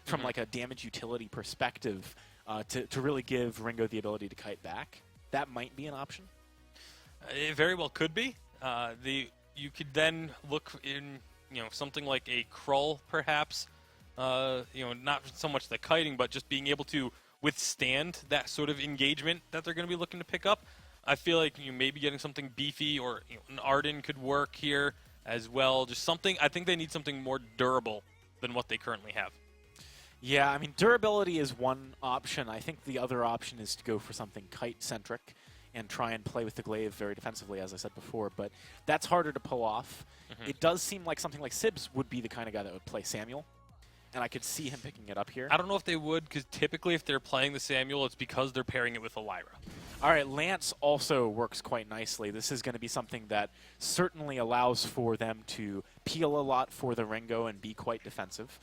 from like a damage utility perspective to really give Ringo the ability to kite back. That might be an option. It very well could be. You could then look in, something like a Krull, perhaps. Not so much the kiting, but just being able to withstand that sort of engagement that they're going to be looking to pick up. I feel like maybe getting something beefy or an Arden could work here as well. Just something. I think they need something more durable than what they currently have. Yeah, I mean, durability is one option. I think the other option is to go for something kite-centric and try and play with the glaive very defensively, as I said before, but that's harder to pull off. It does seem like something like Sibs would be the kind of guy that would play Samuel, and I could see him picking it up here. I don't know if they would, because typically if they're playing the Samuel, it's because they're pairing it with a Lyra. All right, Lance also works quite nicely. This is going to be something that certainly allows for them to peel a lot for the Ringo and be quite defensive.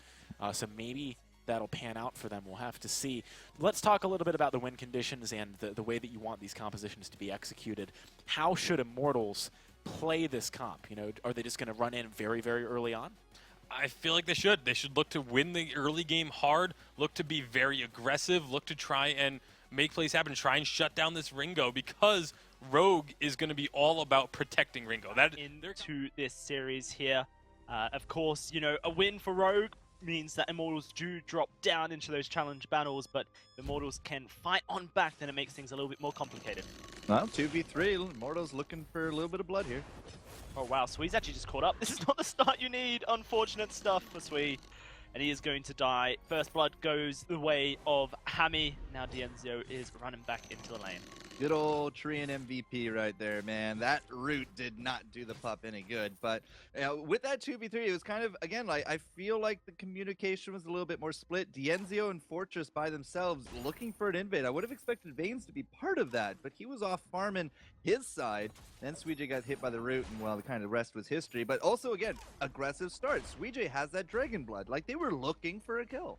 So maybe that'll pan out for them. We'll have to see. Let's talk a little bit about the win conditions and the way that you want these compositions to be executed. How should Immortals play this comp? Are they just going to run in very, very early on? I feel like they should. They should look to win the early game hard, look to be very aggressive, look to try and make plays happen, try and shut down this Ringo, because Rogue is going to be all about protecting Ringo. Into this series here. Of course, a win for Rogue means that Immortals do drop down into those challenge battles, but if Immortals can fight on back, then it makes things a little bit more complicated. Well, 2v3, Immortals looking for a little bit of blood here. Oh wow, Swee's actually just caught up. This is not the start you need. Unfortunate stuff for Swee. And he is going to die. First blood goes the way of Hammy. Now Dienzio is running back into the lane. Good old Treant MVP right there, man. That root did not do the pup any good. But with that 2v3, it was kind of, again, like I feel like the communication was a little bit more split. Dienzio and Fortress by themselves looking for an invade. I would have expected Vanes to be part of that, but he was off farming his side. Then Suijay got hit by the root, and well, the kind of rest was history. But also, again, aggressive start. Suijay has that dragon blood. Like, they were looking for a kill.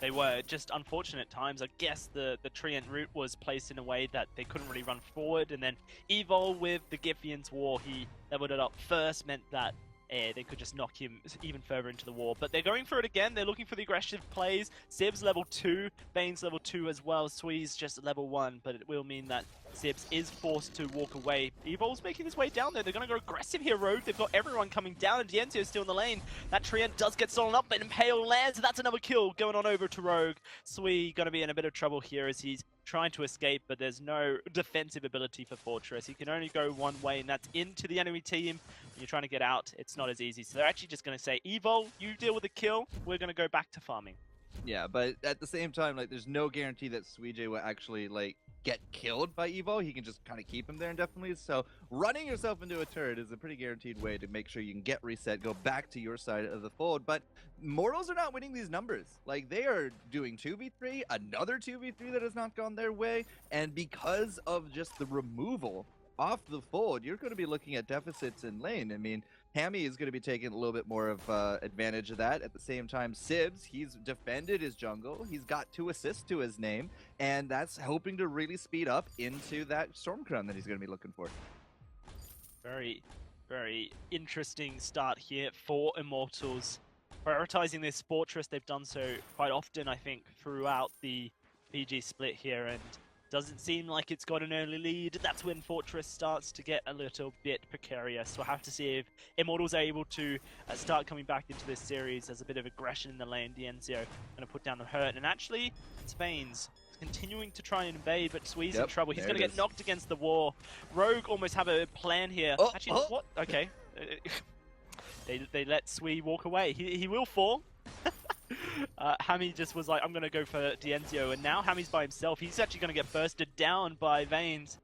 They were just unfortunate times. I guess the Treant route was placed in a way that they couldn't really run forward, and then Evol with the Giffian's War, he leveled it up first, meant that they could just knock him even further into the wall. But they're going for it again. They're looking for the aggressive plays. Sibs level 2, Bane's level 2 as well. Swee's just level 1, but it will mean that Sibs is forced to walk away. Evol's making his way down there. They're going to go aggressive here, Rogue. They've got everyone coming down, and Dienzio's still in the lane. That Treant does get stolen up, but Impale lands. That's another kill going on over to Rogue. Swee going to be in a bit of trouble here as he's trying to escape, but there's no defensive ability for Fortress. He can only go one way, and that's into the enemy team. When you're trying to get out, it's not as easy. So they're actually just going to say, Evol, you deal with the kill. We're going to go back to farming. Yeah, but at the same time, like, there's no guarantee that Suijay will actually, like, get killed by Evo. He can just kind of keep him there indefinitely. So running yourself into a turret is a pretty guaranteed way to make sure you can get reset, go back to your side of the fold. But Mortals are not winning these numbers. Like, they are doing 2v3, another 2v3 that has not gone their way. And because of just the removal off the fold, you're going to be looking at deficits in lane. I mean, Hammy is going to be taking a little bit more of advantage of that. At the same time, Sibs, he's defended his jungle. He's got 2 assists to his name, and that's hoping to really speed up into that Storm Crown that he's going to be looking for. Very, very interesting start here for Immortals. Prioritizing this Fortress, they've done so quite often, I think, throughout the PG split here, and doesn't seem like it's got an early lead. That's when Fortress starts to get a little bit precarious. We'll have to see if Immortals are able to start coming back into this series. There's a bit of aggression in the lane. Dienzio going to put down the hurt. And actually, Spain's continuing to try and invade, but Swee's in trouble. He's going to get knocked against the wall. Rogue almost have a plan here. Actually, what? Okay. They let Swee walk away. He will fall. Hammy just was like, I'm going to go for Dienzio, and now Hammy's by himself. He's actually going to get bursted down by Vanes.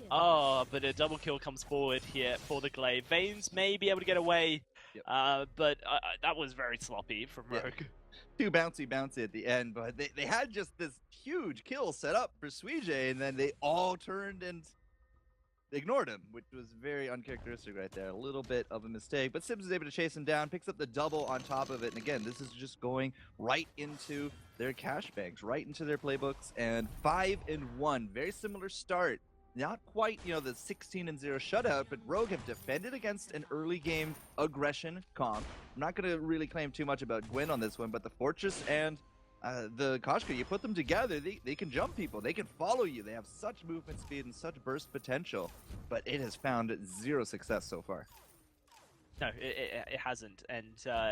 Oh, but a double kill comes forward here for the Glaive. Vanes may be able to get away, but that was very sloppy from Rogue. Too bouncy at the end, but they had just this huge kill set up for Suijay, and then they all turned and ignored him, which was very uncharacteristic right there. A little bit of a mistake, but Sims is able to chase him down, picks up the double on top of it, and again, this is just going right into their cash banks, right into their playbooks, and 5-1. Very similar start not quite, you know, the 16-0 shutout, but Rogue have defended against an early game aggression comp. I'm not going to really claim too much about Gwyn on this one, but the Fortress and the Koshka, you put them together, they can jump people, they can follow you, they have such movement speed and such burst potential, but it has found zero success so far. No, it hasn't, and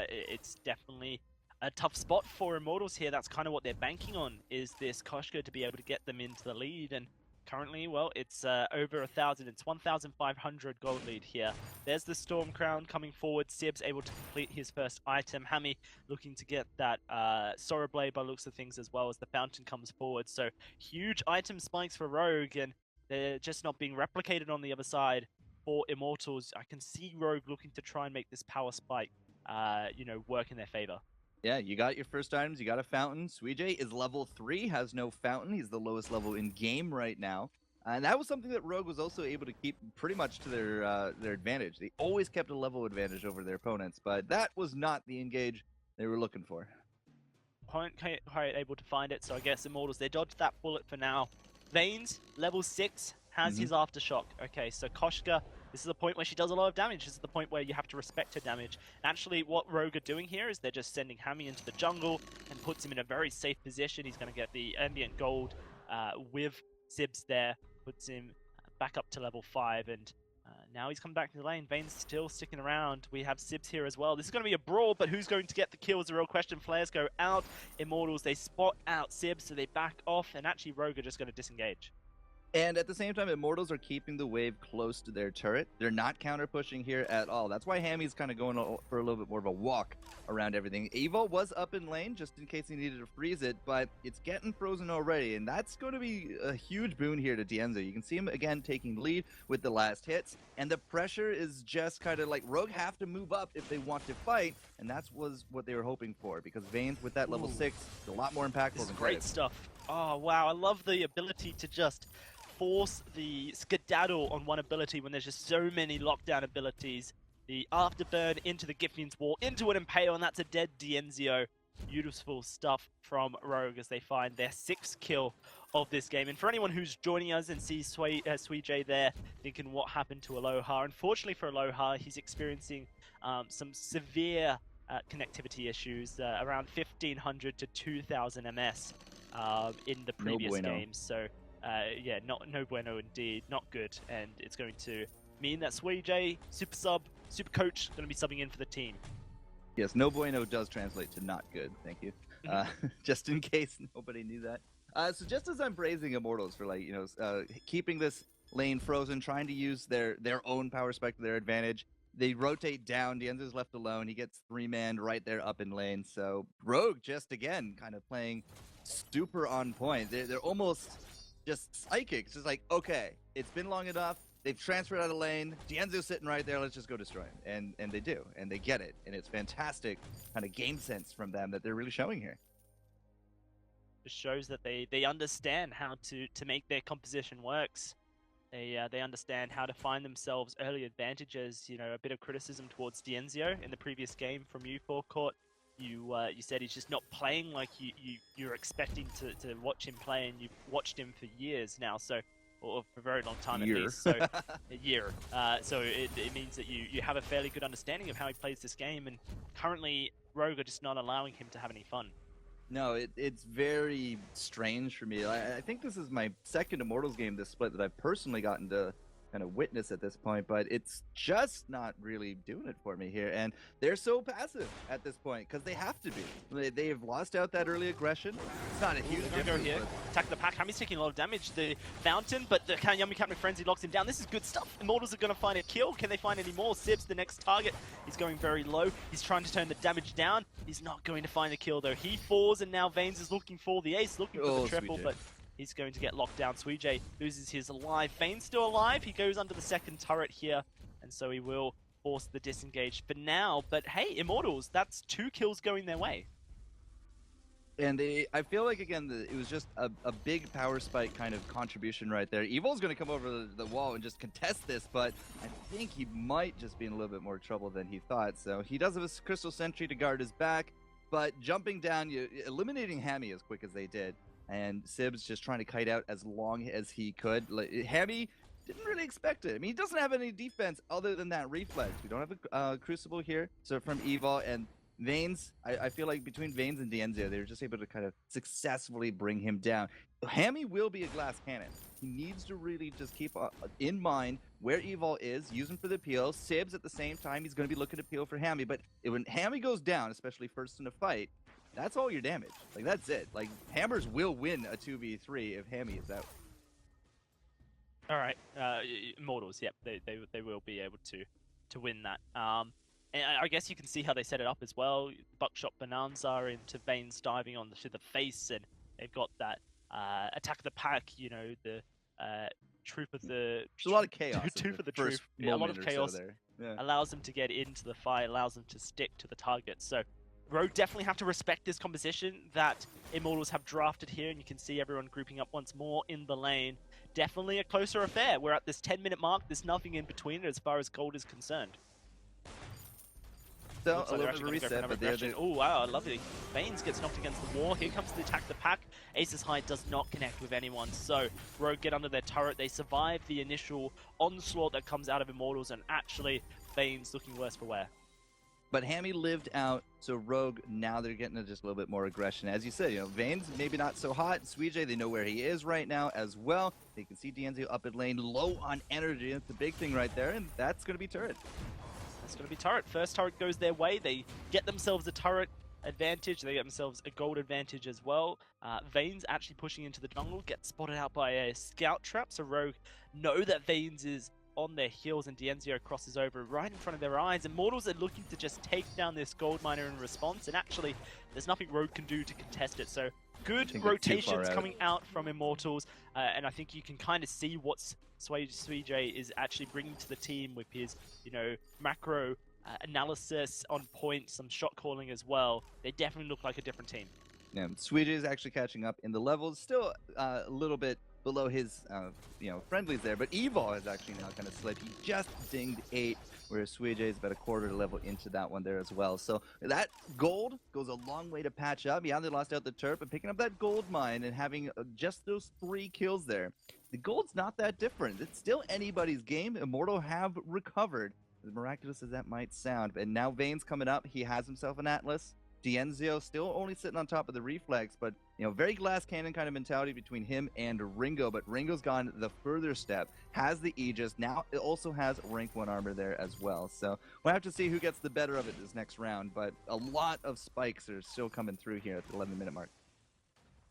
it's definitely a tough spot for Immortals here. That's kind of what they're banking on, is this Koshka to be able to get them into the lead, and currently, well, it's over 1,000. It's 1,500 gold lead here. There's the Storm Crown coming forward. Sib's able to complete his first item. Hammy looking to get that Sorrow Blade by looks of things, as well as the Fountain comes forward. So huge item spikes for Rogue, and they're just not being replicated on the other side for Immortals. I can see Rogue looking to try and make this power spike, you know, work in their favor. Yeah, you got your first items, you got a fountain. Suijay is level 3, has no fountain. He's the lowest level in game right now. And that was something that Rogue was also able to keep pretty much to their advantage. They always kept a level advantage over their opponents, but that was not the engage they were looking for. Weren't quite able to find it, so I guess Immortals, they dodged that bullet for now. Veins, level 6, has his Aftershock. Okay, so Koshka, this is the point where she does a lot of damage. This is the point where you have to respect her damage. Actually, what Rogue are doing here is they're just sending Hammy into the jungle and puts him in a very safe position. He's going to get the ambient gold with Sibs there, puts him back up to level 5, and now he's come back to the lane. Vane's still sticking around. We have Sibs here as well. This is going to be a brawl, but who's going to get the kill is the real question. Flares go out. Immortals, they spot out Sibs, so they back off, and actually Rogue are just going to disengage. And at the same time, Immortals are keeping the wave close to their turret. They're not counter-pushing here at all. That's why Hammy's kind of going for a little bit more of a walk around everything. Evo was up in lane just in case he needed to freeze it, but it's getting frozen already, and that's going to be a huge boon here to Dienzo. You can see him again taking lead with the last hits, and the pressure is just kind of like Rogue have to move up if they want to fight, and that was what they were hoping for, because Vayne's with that level 6 is a lot more impactful This is than great stuff. Oh, wow. I love the ability to just force the skedaddle on one ability when there's just so many lockdown abilities. The Afterburn into the Gifnion's Wall, into an Impale, and that's a dead Dienzio. Beautiful stuff from Rogue as they find their 6th kill of this game. And for anyone who's joining us and sees Suijay there thinking what happened to Aloha, unfortunately for Aloha, he's experiencing some severe connectivity issues, around 1,500 to 2,000 MS in the previous games. So yeah, no bueno indeed, not good, and it's going to mean that Suijay, super coach, going to be subbing in for the team. Yes, no bueno does translate to not good, thank you. Just in case nobody knew that. So just as I'm praising Immortals for, like, you know, keeping this lane frozen, trying to use their own power spec to their advantage, they rotate down, Dienzo's left alone, he gets 3-man right there up in lane, so Rogue just, again, kind of playing super on point. They're almost just psychic. It's just like, okay, it's been long enough. They've transferred out of lane. Dienzo's sitting right there. Let's just go destroy him. And they do. And they get it. And it's fantastic kind of game sense from them that they're really showing here. It shows that they understand how to make their composition works. They understand how to find themselves early advantages. You know, a bit of criticism towards Dienzio in the previous game from you, Forecourt. You said he's just not playing like you're expecting to watch him play, and you've watched him for years now, so, or for a very long time at least. So a year. So it means that you have a fairly good understanding of how he plays this game, and currently Rogue are just not allowing him to have any fun. No, it's very strange for me. I think this is my second Immortals game this split that I've personally gotten to kind of witness at this point, but it's just not really doing it for me here. And they're so passive at this point because they have to be. They've lost out that early aggression. It's not a huge difference. Go here. Attack the pack. Hammy's taking a lot of damage. The Fountain, but the Yummy Captain Frenzy locks him down. This is good stuff. Immortals are going to find a kill. Can they find any more? Sibs, the next target, is going very low. He's trying to turn the damage down. He's not going to find the kill though. He falls, and now Vanes is looking for the ace, looking for the triple, but he's going to get locked down. Suijay loses his alive. Vane's still alive. He goes under the second turret here, and so he will force the disengage for now. But hey, Immortals, that's 2 kills going their way. And I feel like, again, it was just a big power spike kind of contribution right there. Evil's going to come over the wall and just contest this, but I think he might just be in a little bit more trouble than he thought. So he does have a Crystal Sentry to guard his back, but jumping down, eliminating Hammy as quick as they did, and Sibs just trying to kite out as long as he could. Like, Hammy didn't really expect it. I mean, he doesn't have any defense other than that reflex. We don't have a Crucible here, so from Evil and Veins, I feel like between Veins and Dienzio, they were just able to kind of successfully bring him down. Hammy will be a glass cannon. He needs to really just keep in mind where Evil is, use him for the peel. Sibs at the same time, he's going to be looking to peel for Hammy, but when Hammy goes down, especially first in a fight, that's all your damage. Like, that's it. Like, Hammers will win a 2v3 if Hammy is out. All right, Immortals. Yep, they will be able to win that. And I guess you can see how they set it up as well. Buckshot Bonanza into Veins diving onto the face, and they've got that attack of the pack. You know, the troop of the. There's a lot of chaos. Troop of the troop. A lot of chaos so there. Yeah. allows them to get into the fight, allows them to stick to the target. So Rogue definitely have to respect this composition that Immortals have drafted here, and you can see everyone grouping up once more in the lane. Definitely a closer affair. We're at this 10-minute mark. There's nothing in between as far as gold is concerned. So Looks a like little bit of a reset, but they're oh wow, lovely. Veins gets knocked against the wall. Here comes the attack the pack. Ace's High does not connect with anyone, so Rogue get under their turret. They survive the initial onslaught that comes out of Immortals, and actually Veins looking worse for wear. But Hammy lived out, so Rogue, now they're getting just a little bit more aggression. As you said, you know, Veins maybe not so hot. Suijay, they know where he is right now as well. They can see Dienzio up in lane, low on energy. That's the big thing right there, and that's going to be turret. That's going to be turret. First turret goes their way. They get themselves a turret advantage. They get themselves a gold advantage as well. Veins actually pushing into the jungle, gets spotted out by a scout trap, so Rogue know that Veins is on their heels, and Dienzio crosses over right in front of their eyes. Immortals are looking to just take down this gold miner in response, and actually there's nothing Rogue can do to contest it. So good rotations coming out from Immortals, and I think you can kind of see what Suijay is actually bringing to the team with his, you know, macro analysis on point, some shot calling as well. They definitely look like a different team. Yeah, Suijay is actually catching up in the levels, still a little bit below his, friendlies there, but Evil has actually now kind of slid. He just dinged 8, whereas Suijay is about a quarter level into that one there as well. So that gold goes a long way to patch up. Yeah, they lost out the turret, but picking up that gold mine and having just those 3 kills there, the gold's not that different. It's still anybody's game. Immortal have recovered, as miraculous as that might sound. And now Veins coming up. He has himself an Atlas. Dienzio still only sitting on top of the reflex, but very glass cannon kind of mentality between him and Ringo. But Ringo's gone the further step, has the Aegis, now it also has rank 1 armor there as well. So we'll have to see who gets the better of it this next round, but a lot of spikes are still coming through here at the 11-minute mark.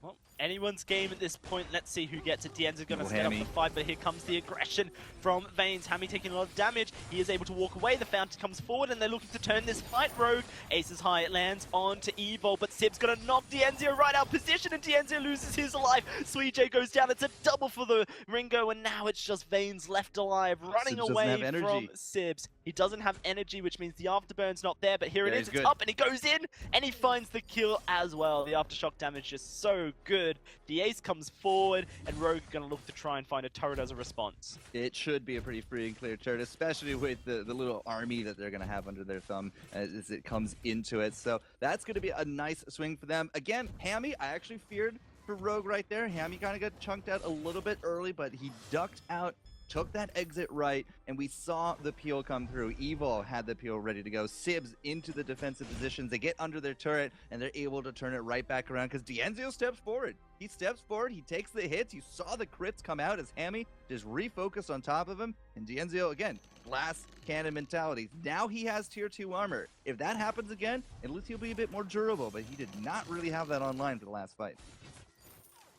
Well, anyone's game at this point. Let's see who gets it. Dienzio's going to set up the fight, but here comes the aggression from Veins. Hammy taking a lot of damage. He is able to walk away. The Fountain comes forward, and they're looking to turn this fight. Rogue, Ace's High, it lands onto Evo, but Sib's going to knock Dienzio right out of position, and Dienzio loses his life. Suijay goes down. It's a double for the Ringo, and now it's just Veins left alive, running away from Sibs. He doesn't have energy, which means the afterburn's not there, but here it is. It's up, and he goes in, and he finds the kill as well. The aftershock damage is so good. The Ace comes forward, and Rogue are going to look to try and find a turret as a response. It should be a pretty free and clear turret, especially with the little army that they're going to have under their thumb as it comes into it. So that's going to be a nice swing for them. Again, Hammy, I actually feared for Rogue right there. Hammy kind of got chunked out a little bit early, but he ducked out, took that exit right, and we saw the peel come through. Evil had the peel ready to go. Sibs into the defensive positions. They get under their turret, and they're able to turn it right back around because Dienzio steps forward. He steps forward. He takes the hits. You saw the crits come out as Hammy just refocused on top of him. And Dienzio, again, glass cannon mentality. Now he has tier 2 armor. If that happens again, at least he'll be a bit more durable, but he did not really have that online for the last fight.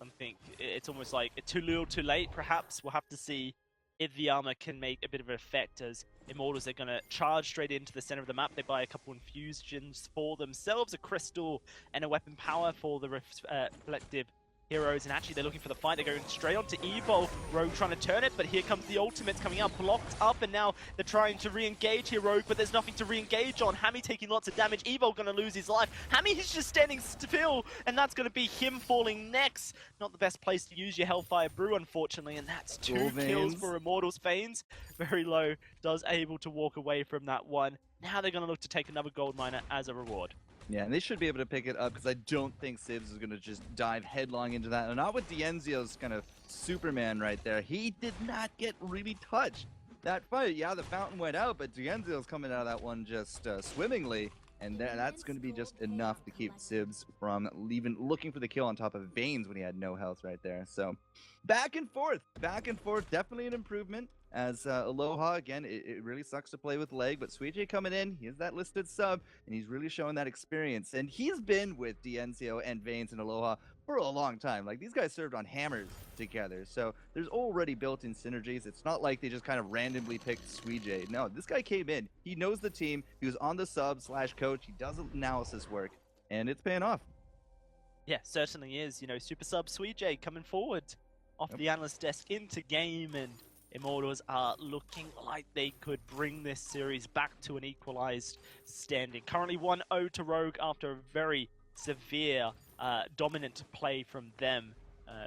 I think it's almost like too little, too late, perhaps. We'll have to see if the armor can make a bit of an effect, as Immortals are going to charge straight into the center of the map. They buy a couple infusions for themselves, a crystal and a weapon power for the reflective heroes, and actually they're looking for the fight. They're going straight onto Evo. Rogue trying to turn it, but here comes the ultimates coming out, blocked up, and now they're trying to re-engage here, Rogue, but there's nothing to re-engage on. Hammy taking lots of damage. Evo going to lose his life. Hammy is just standing still, and that's going to be him falling next. Not the best place to use your Hellfire Brew, unfortunately, and that's 2 kills for Immortals. Veins, very low, does able to walk away from that one. Now they're going to look to take another gold miner as a reward. Yeah, and they should be able to pick it up because I don't think Sibs is going to just dive headlong into that. And not with Dienzio's kind of Superman right there. He did not get really touched. That fight, yeah, the fountain went out, but Dienzio's coming out of that one just swimmingly. And that's going to be just enough to keep Sibs from looking for the kill on top of Veins when he had no health right there. So back and forth, definitely an improvement. As Aloha, again, it really sucks to play with leg, but Suijay coming in, he has that listed sub, and he's really showing that experience. And he's been with Dienzio and Veins and Aloha for a long time. Like, these guys served on hammers together, so there's already built-in synergies. It's not like they just kind of randomly picked Suijay. No, this guy came in. He knows the team. He was on the sub/coach. He does analysis work, and it's paying off. Yeah, certainly is. You know, Super Sub Suijay coming forward off the analyst desk into game, and Immortals are looking like they could bring this series back to an equalized standing. Currently 1-0 to Rogue after a very severe dominant play from them.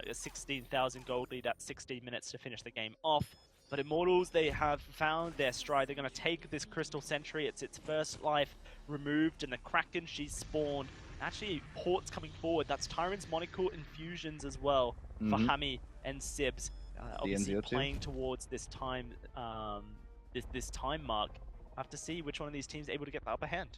A 16,000 gold lead at 16 minutes to finish the game off. But Immortals, they have found their stride. They're going to take this Crystal Sentry. It's its first life removed, and the Kraken, she's spawned. Actually, ports coming forward. That's Tyrant's Monocle infusions as well for Hami and Sibs. Obviously playing towards this time, this time mark. Have to see which one of these teams is able to get the upper hand.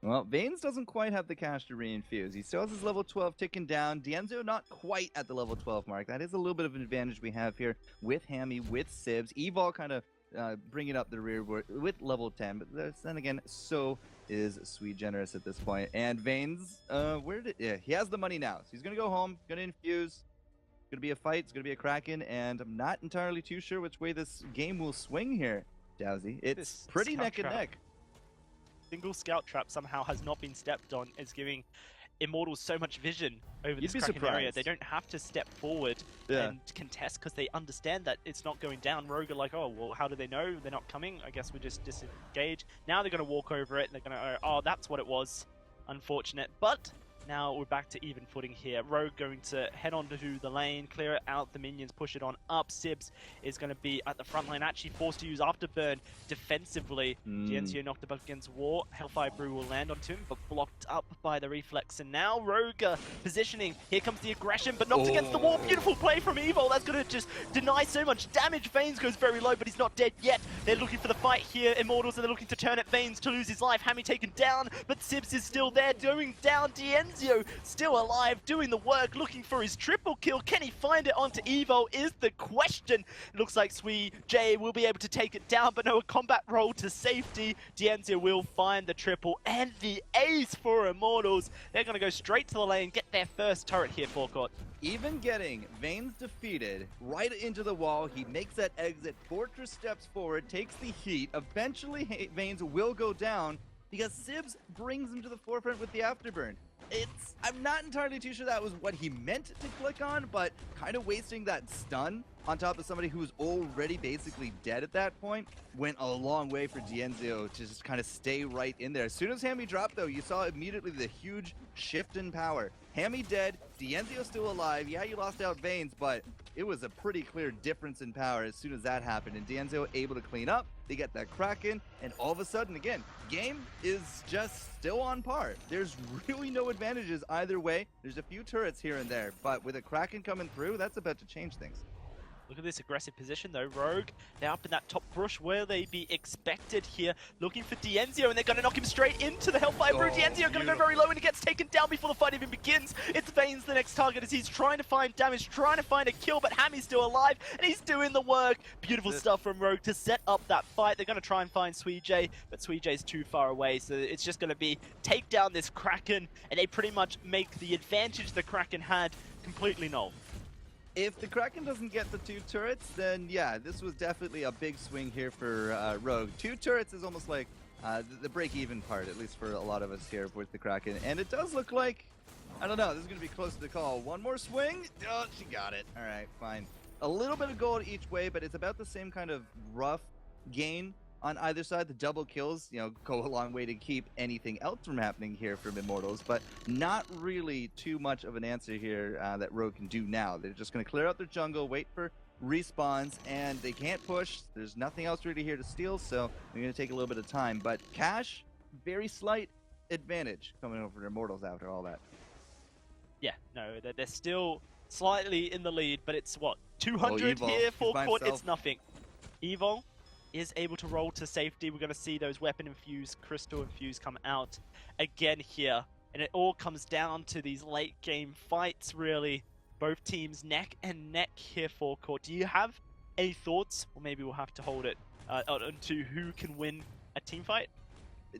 Well, Veins doesn't quite have the cash to reinfuse. He still has his level 12 ticking down. Dienzio not quite at the level 12 mark. That is a little bit of an advantage we have here with Hami, with Sibs. Evol kind of bringing up the rear with level 10, but then again, so is Sweet Generous at this point. And Veins, he has the money now. So he's going to go home, going to infuse. It's going to be a fight. It's going to be a Kraken, and I'm not entirely too sure which way this game will swing here, Dowsy. It's pretty neck and neck. Single scout trap somehow has not been stepped on, is giving Immortals so much vision over this Kraken area. They don't have to step forward and contest because they understand that it's not going down. Rogue are like, oh, well, how do they know they're not coming? I guess we just disengage. Now they're going to walk over it, and they're going to, oh, that's what it was. Unfortunate, but now we're back to even footing here. Rogue going to head on to the lane, clear it out, the minions push it on up. Sibs is going to be at the front line, actually forced to use Afterburn defensively. Dienzio knocked up against War. Hellfire Brew will land onto him, but blocked up by the reflex. And now Rogue positioning. Here comes the aggression, but knocked against the wall. Beautiful play from Evil. That's going to just deny so much damage. Veins goes very low, but he's not dead yet. They're looking for the fight here. Immortals, and they're looking to turn at Veins to lose his life. Hami taken down, but Sibs is still there, doing down Dienzio. Still alive, doing the work, looking for his triple kill. Can he find it onto Evo is the question. It looks like Suijay will be able to take it down, but no, a combat roll to safety. Dienzio will find the triple and the ace for Immortals. They're going to go straight to the lane, get their first turret here, forecourt. Even getting Veins defeated right into the wall, he makes that exit, Fortress steps forward, takes the heat. Eventually, Veins will go down because Sibs brings him to the forefront with the Afterburn. I'm not entirely too sure that was what he meant to click on, but kind of wasting that stun on top of somebody who was already basically dead at that point went a long way for Dienzio to just kind of stay right in there. As soon as Hami dropped, though, you saw immediately the huge shift in power. Hami dead, Dienzio still alive. Yeah, you lost out Veins, but it was a pretty clear difference in power as soon as that happened. And Dienzio able to clean up. They get that Kraken, and all of a sudden, again, game is just still on par. There's really no advantages either way. There's a few turrets here and there, but with a Kraken coming through, that's about to change things. Look at this aggressive position though. Rogue, they're up in that top brush where they be expected here. Looking for Dienzio, and they're going to knock him straight into the Hellfire Brew. Dienzio going to go very low, and he gets taken down before the fight even begins. It's Veins, the next target, as he's trying to find damage, trying to find a kill, but Hami's still alive, and he's doing the work. Beautiful stuff from Rogue to set up that fight. They're going to try and find Suijay, but Suijay's too far away, so it's just going to be take down this Kraken, and they pretty much make the advantage the Kraken had completely null. If the Kraken doesn't get the 2 turrets, then yeah, this was definitely a big swing here for Rogue. 2 turrets is almost like the break-even part, at least for a lot of us here with the Kraken. And it does look like, I don't know, this is going to be close to the call. One more swing? Oh, she got it. All right, fine. A little bit of gold each way, but it's about the same kind of rough gain on either side. The double kills, go a long way to keep anything else from happening here from Immortals, but not really too much of an answer here that Rogue can do now. They're just going to clear out their jungle, wait for respawns, and they can't push. There's nothing else really here to steal, so they're going to take a little bit of time. But cash, very slight. advantage coming over to Immortals after all that. Yeah, no, they're still slightly in the lead, but it's what, 200 Evil. here He's for by court? himself. It's nothing. Evil is able to roll to safety. We're going to see those weapon infused, crystal infused come out again here. And it all comes down to these late game fights, really. Both teams neck and neck here for court. Do you have any thoughts? Or maybe we'll have to hold it on to who can win a team fight?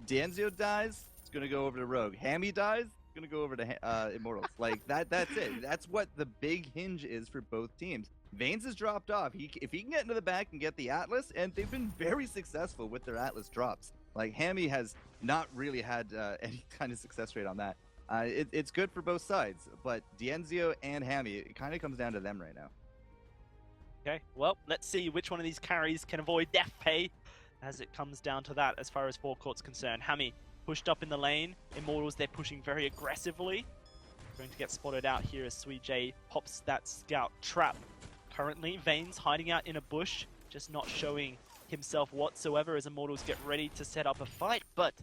Danzio dies, it's gonna go over to Rogue. Hammy dies, it's gonna go over to Immortals. Like that's it. That's what the big hinge is for both teams. Vanes has dropped off. If he can get into the back and get the Atlas, and they've been very successful with their Atlas drops. Like Hammy has not really had any kind of success rate on that. It's good for both sides, but Dienzio and Hammy, it kind of comes down to them right now. Okay, well, let's see which one of these carries can avoid death pay as it comes down to that as far as forecourt's concerned. Hammy pushed up in the lane. Immortals, they're pushing very aggressively. Going to get spotted out here as SweetJ pops that scout trap. Currently, Vane's hiding out in a bush, just not showing himself whatsoever as Immortals get ready to set up a fight, but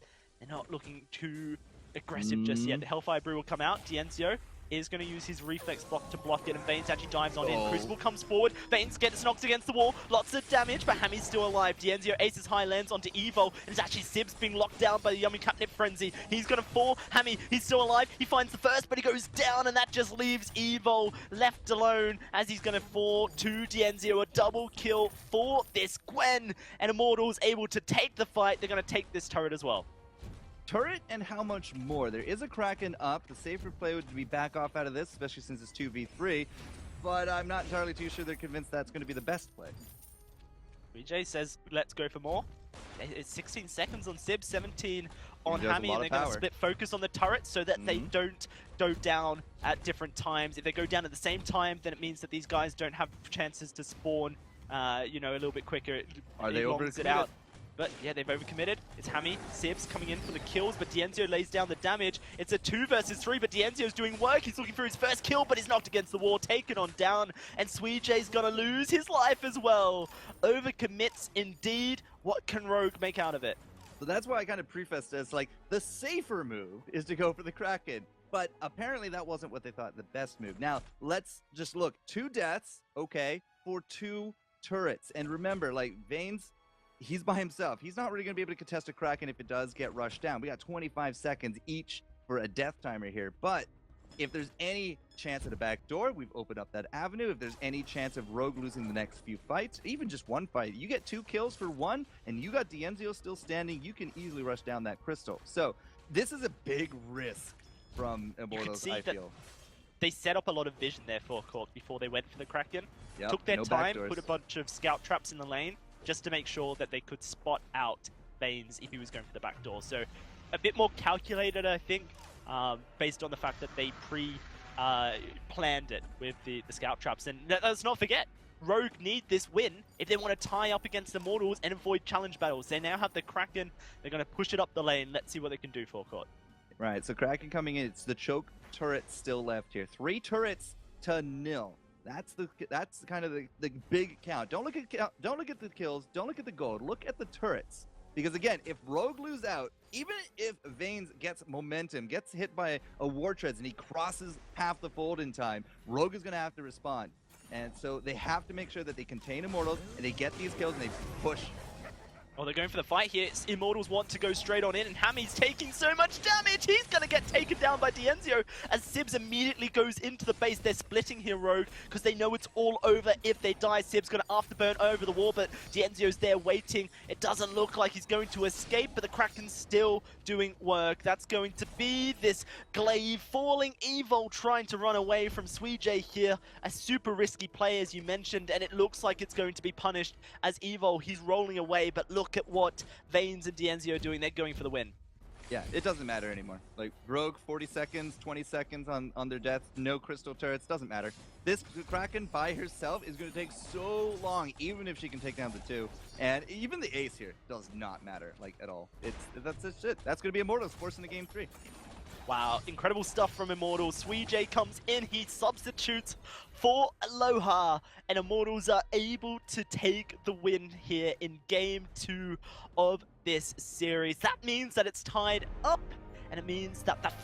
they're not looking too aggressive just yet. The Hellfire Brew will come out. Dienzio is going to use his reflex block to block it, and Vanes actually dives on in. Crucible comes forward. Vanes gets knocked against the wall. Lots of damage, but Hammy's still alive. Dienzio aces high lands onto Evo, and it's actually Sibs being locked down by the Yummy Catnip Frenzy. He's going to fall. Hammy, he's still alive. He finds the first, but he goes down, and that just leaves Evo left alone as he's going to fall to Dienzio. A double kill for this Gwen, and Immortals able to take the fight. They're going to take this turret as well. Turret and how much more? There is a Kraken up. The safer play would be back off out of this, especially since it's 2v3. But I'm not entirely too sure they're convinced that's going to be the best play. BJ says, let's go for more. It's 16 seconds on Sib, 17 on He does a Hammy, lot and they're of going to power. split focus on the turret so that they don't go down at different times. If they go down at the same time, then it means that these guys don't have chances to spawn, you know, a little bit quicker. Are they longs it overcommitted? out. But yeah, they've overcommitted. It's Hammy, Sibs coming in for the kills, but Dienzio lays down the damage. It's a 2 versus 3, but Dienzio's doing work. He's looking for his first kill, but he's knocked against the wall, taken on down, and SweetJ's gonna lose his life as well. Overcommits indeed. What can Rogue make out of it? So that's why I kind of prefaced it as like the safer move is to go for the Kraken. But apparently that wasn't what they thought the best move. Now, let's just look. 2 deaths, okay, for 2 turrets. And remember, like, Vanes, he's by himself. He's not really going to be able to contest a Kraken if it does get rushed down. We got 25 seconds each for a death timer here. But if there's any chance at a backdoor, we've opened up that avenue. If there's any chance of Rogue losing the next few fights, even just one fight, you get 2 kills for 1, and you got Dienzio still standing, you can easily rush down that crystal. So this is a big risk from Immortals, I feel. They set up a lot of vision there for court before they went for the Kraken. Yep, Took their no time, backdoors. put a bunch of scout traps in the lane, just to make sure that they could spot out Vanes if he was going for the back door. So a bit more calculated, I think, based on the fact that they planned it with the scout traps. And let's not forget, Rogue need this win if they want to tie up against Immortals and avoid challenge battles. They now have the Kraken. They're going to push it up the lane. Let's see what they can do for court. Right, so Kraken coming in. It's the choke turret still left here. 3 turrets to 0. That's kind of the big count. Don't look at the kills. Don't look at the gold. Look at the turrets. Because again, if Rogue lose out, even if Vanes gets momentum, gets hit by a War Treads, and he crosses half the fold in time, Rogue is going to have to respond. And so they have to make sure that they contain Immortals, and they get these kills, and they push. Oh, they're going for the fight here. Immortals want to go straight on in, and Hammy's taking so much damage. He's going to get taken down by Dienzio as Sibs immediately goes into the base. They're splitting here, Rogue, because they know it's all over if they die. Sibs going to afterburn over the wall, but Dienzio's there waiting. It doesn't look like he's going to escape, but the Kraken's still doing work. That's going to be this glaive falling. Evo trying to run away from SweetJ here. A super risky play, as you mentioned, and it looks like it's going to be punished as Evo, he's rolling away, but look at what Vanes and Dienzio are doing. They're going for the win. Yeah, it doesn't matter anymore. Like, Rogue, 40 seconds, 20 seconds on their death, no crystal turrets, doesn't matter. This Kraken by herself is going to take so long, even if she can take down the 2. And even the ace here does not matter, like, at all. That's just it. That's going to be Immortals forcing the game 3. Wow, incredible stuff from Immortals. SweetJ comes in, he substitutes for Aloha, and Immortals are able to take the win here in Game 2 of this series. That means that it's tied up and it means that that